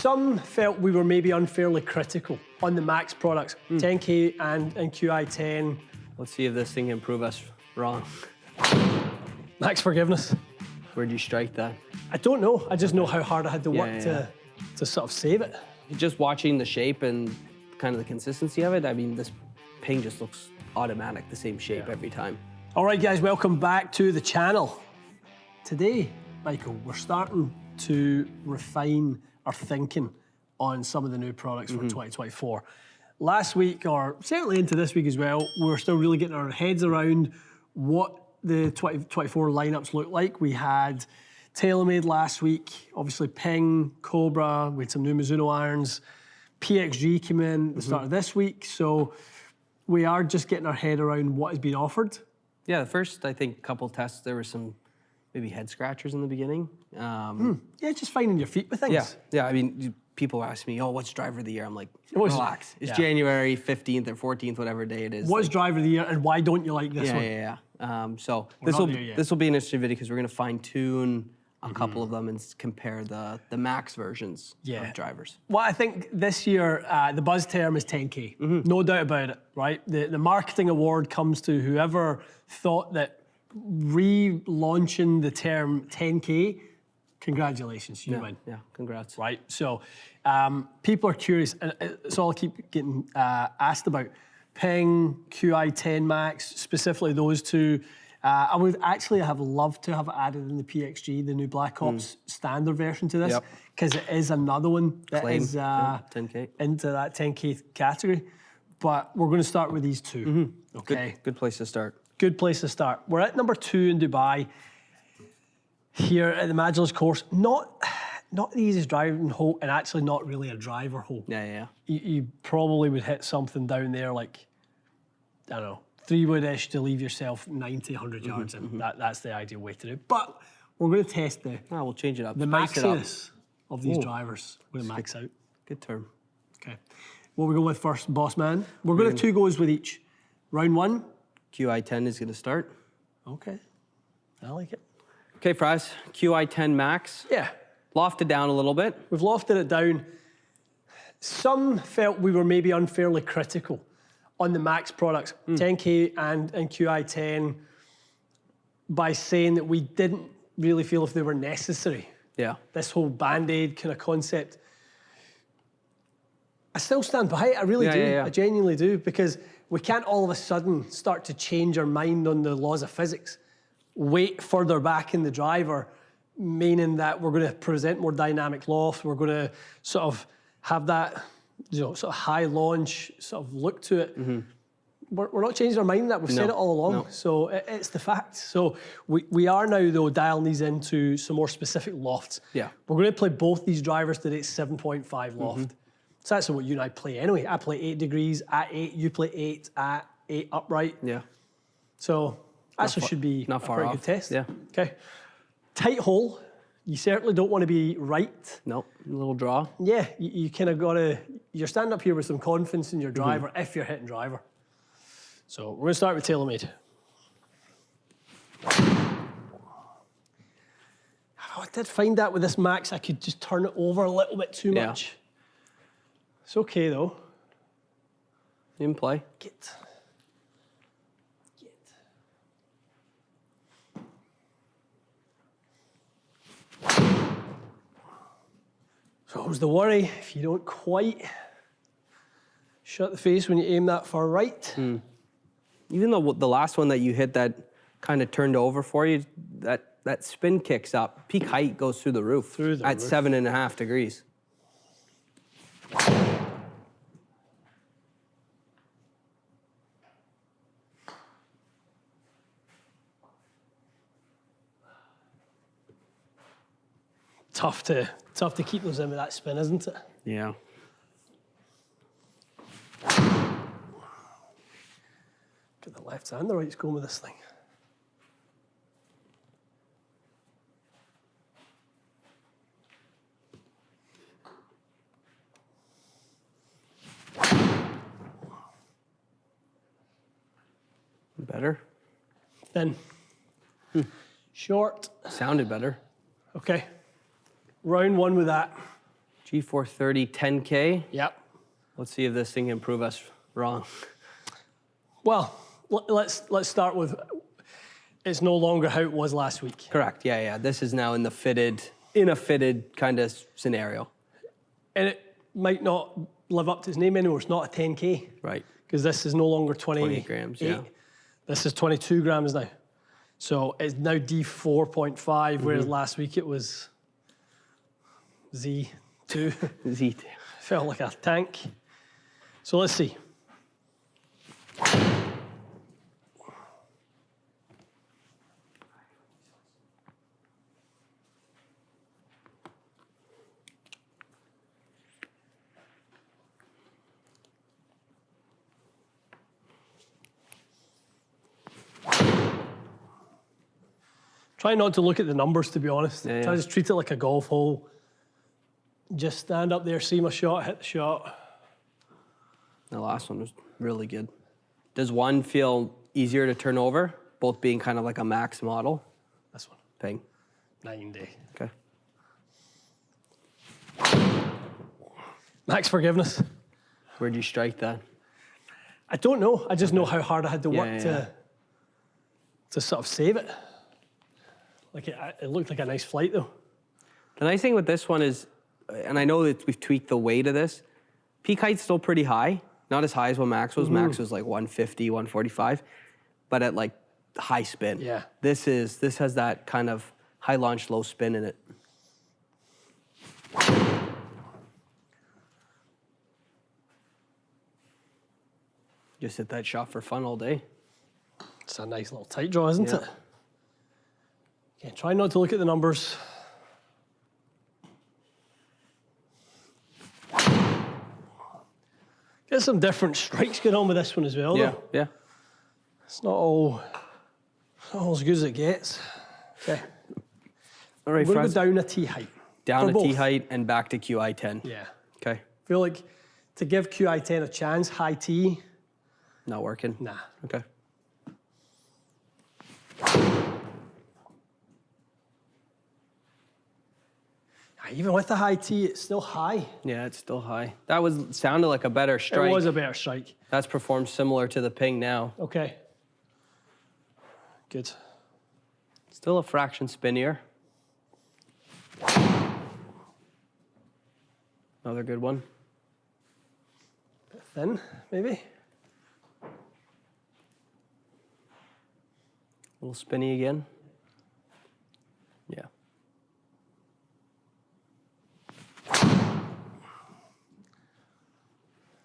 Some felt we were maybe unfairly critical on the Max products, 10K and QI10. Let's see if this thing can prove us wrong. Max forgiveness. Where'd you strike that? I don't know. I just know how hard I had to work to sort of save it. Just watching the shape and kind of the consistency of it, I mean, this ping just looks automatic, the same shape every time. All right, guys, welcome back to the channel. Today, Michael, we're starting to refine our thinking on some of the new products for 2024. Last week, or certainly into this week as well, we're still really getting our heads around what the 2024 lineups look like. We had TaylorMade last week, obviously Ping, Cobra, we had some new Mizuno irons. PXG came in at the start of this week, so we are just getting our head around what has been offered. Yeah, the first, I think, couple tests, there were some maybe head scratchers in the beginning. Yeah, just finding your feet with things. Yeah, I mean, people ask me, oh, what's driver of the year? I'm like, What's- relax. It's January 15th or 14th, whatever day it is. What's Like, driver of the year and why don't you like this one? Yeah. So We're not there yet. this will be an interesting video because we're going to fine tune a couple of them and compare the max versions of drivers. Well, I think this year, the buzz term is 10K. No doubt about it, right? The marketing award comes to whoever thought that relaunching the term 10K, congratulations, you win. Yeah, congrats. Right, so people are curious, and it's all I keep getting asked about. Ping, QI10 Max, specifically those two. I would actually have loved to have added in the PXG, the new Black Ops standard version to this, because it is another one that is 10K. into that 10K category. But we're going to start with these two, okay? Good place to start. Good place to start. We're at number 2 in Dubai, here at the Magillus course. Not the easiest driving hole, and actually not really a driver hole. Yeah. You probably would hit something down there like, I don't know, 3-wood-ish to leave yourself 90, 100 yards in. That's the ideal way to do it. But we're going to test We'll change it up. the Spice it up. maxiness of these drivers. We're going to max out. Good term. Okay. What we go with first, boss man? We're going to have 2 goes with each. Round 1. QI10 is going to start. Okay. I like it. Okay, Fries. QI10 Max. Yeah. Lofted down a little bit. We've lofted it down. Some felt we were maybe unfairly critical on the Max products, 10K and QI10, by saying that we didn't really feel if they were necessary. Yeah. This whole Band-Aid kind of concept. I still stand by it, I really do. Yeah. I genuinely do, because we can't all of a sudden start to change our mind on the laws of physics, wait further back in the driver, meaning that we're going to present more dynamic loft, we're going to sort of have that, sort of high launch sort of look to it. We're not changing our mind on that. We've said it all along. No. So it's the fact. So we are now, though, dialing these into some more specific lofts. Yeah. We're going to play both these drivers today at 7.5 loft. So that's what you and I play anyway. I play 8 degrees at 8. You play 8 at 8 upright. Yeah. So actually should be not a far pretty off. good test. Yeah. Okay. Tight hole. You certainly don't want to be right. Nope. A little draw. Yeah, you kind of got to, you're standing up here with some confidence in your driver if you're hitting driver. So we're going to start with TaylorMade. I did find that with this Max, I could just turn it over a little bit too much. It's okay though. In play. Get. So was the worry, if you don't quite shut the face when you aim that far right. Even though the last one that you hit that kind of turned over for you, that spin kicks up. Peak height goes through the roof at 7.5 degrees. Tough to keep those in with that spin, isn't it? Yeah. Get the left and the right's going with this thing. Better. Then, short. Sounded better. Okay. Round 1 with that. G430 10K. Yep. Let's see if this thing can prove us wrong. Well, let's start with, it's no longer how it was last week. Correct, yeah. This is now in a fitted kind of scenario. And it might not live up to its name anymore. It's not a 10K. Right. Because this is no longer 28 grams, yeah. This is 22 grams now. So it's now D4.5, whereas last week it was Z2. Z2. Felt like a tank. So let's see. Try not to look at the numbers, to be honest. Yeah, Try to just treat it like a golf hole. Just stand up there, see my shot, hit the shot. The last one was really good. Does one feel easier to turn over, both being kind of like a max model? This one. Ping. 9-day. Okay. Max forgiveness. Where'd you strike that? I don't know. I just know how hard I had to work to sort of save it. Like it looked like a nice flight though. The nice thing with this one is, and I know that we've tweaked the weight of this, peak height's still pretty high. Not as high as what Max was. Max was like 150, 145, but at like high spin. Yeah. This has that kind of high launch, low spin in it. Just hit that shot for fun all day. It's a nice little tight draw, isn't it? Okay, try not to look at the numbers. Get some different strikes going on with this one as well, though. Yeah. It's not all as good as it gets. Okay. All right, we're going to go down a T height. Down a T height and back to Qi10. Yeah. Okay. I feel like to give Qi10 a chance, high T. Not working? Nah. Okay. Even with the high T, it's still high. Yeah, it's still high. That sounded like a better strike. It was a better strike. That's performed similar to the ping now. Okay. Good. Still a fraction spinnier. Another good one. Bit thin, maybe. A little spinny again. Yeah.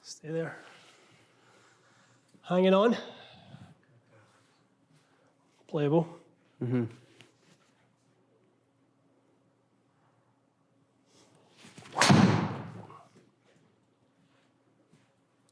Stay there. Hanging on. Playable. Mm-hmm.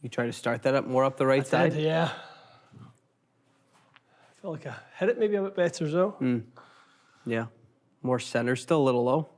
You try to start that up more up the right side? Yeah. I feel like I hit it maybe a bit better as well. Yeah. More center, still a little low.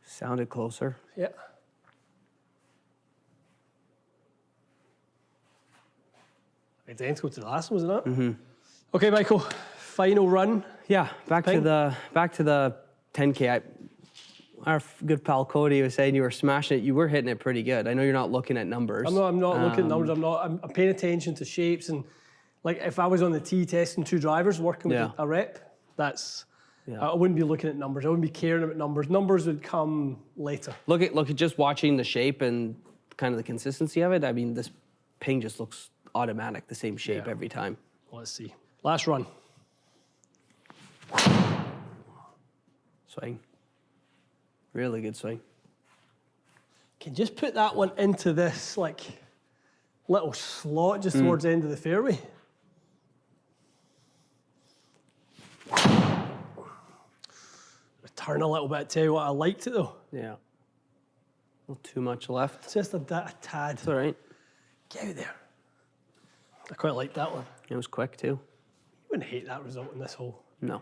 Sounded closer. Yeah. Identical to the last one, wasn't it? Mm-hmm. Okay, Michael. Final run. Yeah, back to the 10K. Our good pal Cody was saying you were smashing it. You were hitting it pretty good. I know you're not looking at numbers. I'm not looking at numbers. I'm paying attention to shapes, and like if I was on the tee testing two drivers working with a rep, that's. Yeah. I wouldn't be looking at numbers. I wouldn't be caring about numbers. Numbers would come later. Look at just watching the shape and kind of the consistency of it. I mean, this ping just looks automatic, the same shape every time. Let's see. Last run. Swing. Really good swing. Can just put that one into this like little slot just towards the end of the fairway. Turn a little bit, tell you what, I liked it though. Yeah. A little too much left. Just a tad. It's all right. Get out there. I quite like that one. It was quick too. You wouldn't hate that result in this hole. No.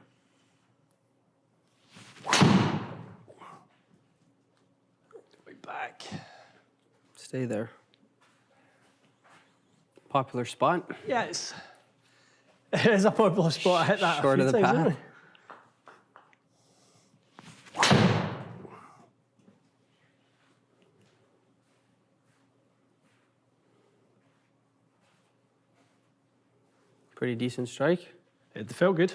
Way back. Stay there. Popular spot. Yeah, it is a popular spot. I hit that short a few of the times, path. didn't Pretty decent strike. It felt good.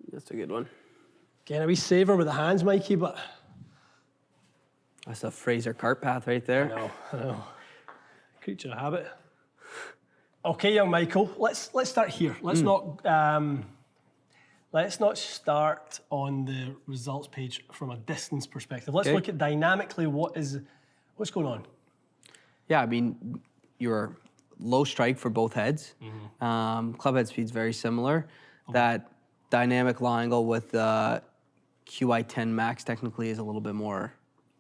That's a good one. Again, a wee saver with the hands, Mikey, but... That's a Fraser cart path right there. I know. Creature of habit. Okay, young Michael, let's start here. Let's not start on the results page from a distance perspective. Let's look at dynamically what's going on. Yeah, I mean, you're low strike for both heads. Club head speed's very similar. That dynamic law angle with the Qi10 Max technically is a little bit more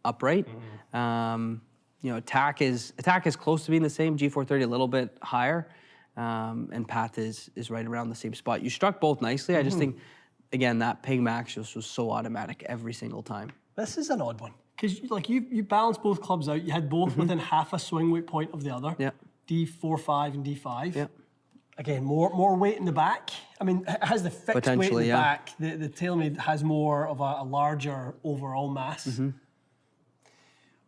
upright. You know, attack is close to being the same. G430 a little bit higher, and path is right around the same spot. You struck both nicely. I just think, again, that ping max just was so automatic every single time. This is an odd one because you balanced both clubs out. You had both within half a swing weight point of the other. Yeah. D4-5 and D5. Yeah. Again, more weight in the back. I mean, it has the fixed weight in the back. The TaylorMade has more of a larger overall mass.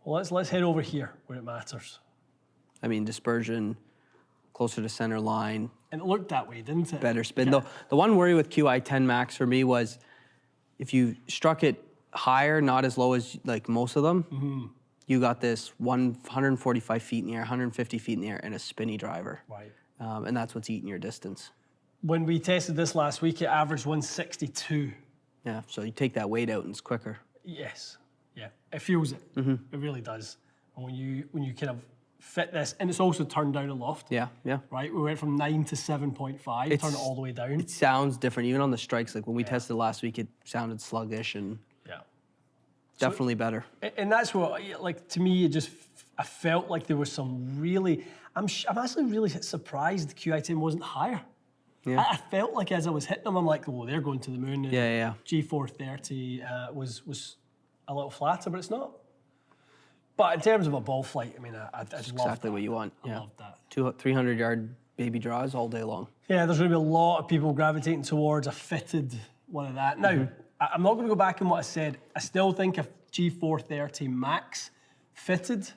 Well, let's head over here where it matters. I mean, dispersion, closer to center line. And it looked that way, didn't it? Better spin. Yeah. The one worry with Qi10 Max for me was if you struck it higher, not as low as like most of them, you got this 145 feet in the air, 150 feet in the air, and a spinny driver. Right. And that's what's eating your distance. When we tested this last week, it averaged 162. Yeah, so you take that weight out and it's quicker. Yes. Yeah, it feels it. It really does. And when you kind of fit this, and it's also turned down a loft. Yeah, yeah. Right, we went from 9 to 7.5, turned it all the way down. It sounds different, even on the strikes. Like when we tested last week, it sounded sluggish and definitely better. And that's what, like, to me, I felt like there was some really. I'm actually really surprised the Qi10 wasn't higher. Yeah. I felt like as I was hitting them, I'm like, oh, they're going to the moon. And G430 was a little flatter, but it's not. But in terms of a ball flight, I mean, I just loved exactly what you want. I loved that. 300-yard baby draws all day long. Yeah, there's going to be a lot of people gravitating towards a fitted one of that. Now, I'm not going to go back on what I said. I still think a G430 Max fitted,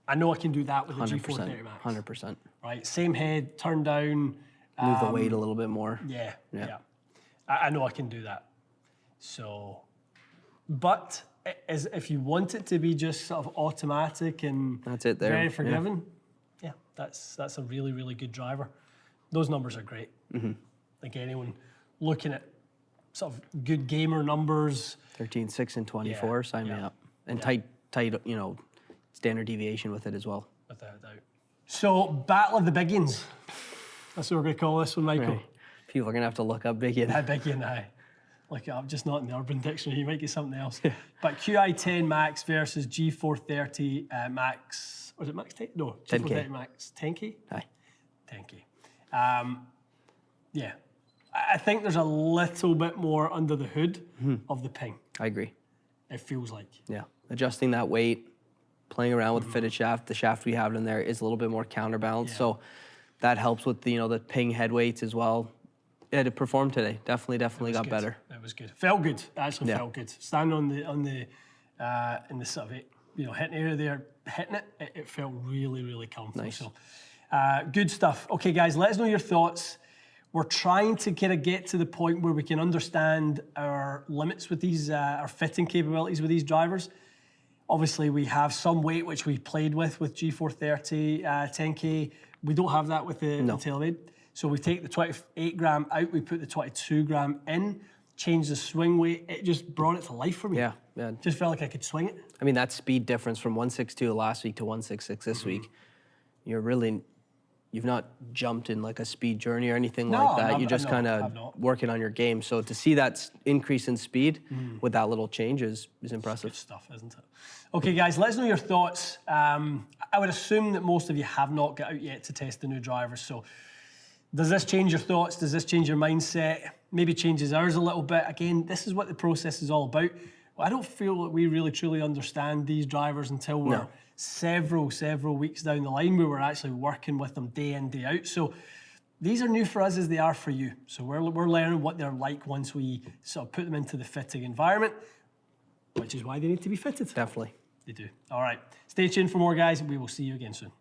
I know I can do that with a G430 Max. 100%. Right, same head, turn down. Move the weight a little bit more. Yeah. I know I can do that. So, but as if you want it to be just sort of automatic and that's it there. Very forgiving, that's a really, really good driver. Those numbers are great. Like anyone looking at sort of good gamer numbers. 13, 6, and 24, sign me up. And tight, you know, standard deviation with it as well. Without a doubt. So, Battle of the Biggians. That's what we're going to call this one, Michael. Right. People are going to have to look up Biggian. Biggian, aye. Like, I'm just not in the Urban Dictionary. You might get something else. But Qi10 Max versus G430 Max. Was it Max 10? No, G430 10K. Max 10K? Aye. 10K. Yeah. I think there's a little bit more under the hood of the ping. I agree. It feels like. Yeah. Adjusting that weight, playing around with the fitted shaft. The shaft we have in there is a little bit more counterbalanced. So that helps with the, the ping head weights as well. Yeah, it performed today. Definitely got better. It was good. Felt good. Actually felt good. Standing on the in the sort of hitting area there, hitting it, it felt really, really comfortable. Nice. So good stuff. Okay, guys, let us know your thoughts. We're trying to kind of get to the point where we can understand our limits with these, our fitting capabilities with these drivers. Obviously, we have some weight which we played with G430 10K. We don't have that with the TaylorMade. So we take the 28 gram out, we put the 22 gram in, change the swing weight. It just brought it to life for me. Yeah. Just felt like I could swing it. I mean, that speed difference from 162 last week to 166 this week, you've not jumped in like a speed journey or anything like that. You're just kind of working on your game. So to see that increase in speed with that little change is impressive. Good stuff, isn't it? Okay, guys, let us know your thoughts. I would assume that most of you have not got out yet to test the new drivers. So does this change your thoughts? Does this change your mindset? Maybe changes ours a little bit. Again, this is what the process is all about. Well, I don't feel that we really truly understand these drivers until we're several weeks down the line where we're actually working with them day in, day out. So these are new for us as they are for you. So we're learning what they're like once we sort of put them into the fitting environment, which is why they need to be fitted. Definitely. They do. All right. Stay tuned for more, guys. We will see you again soon.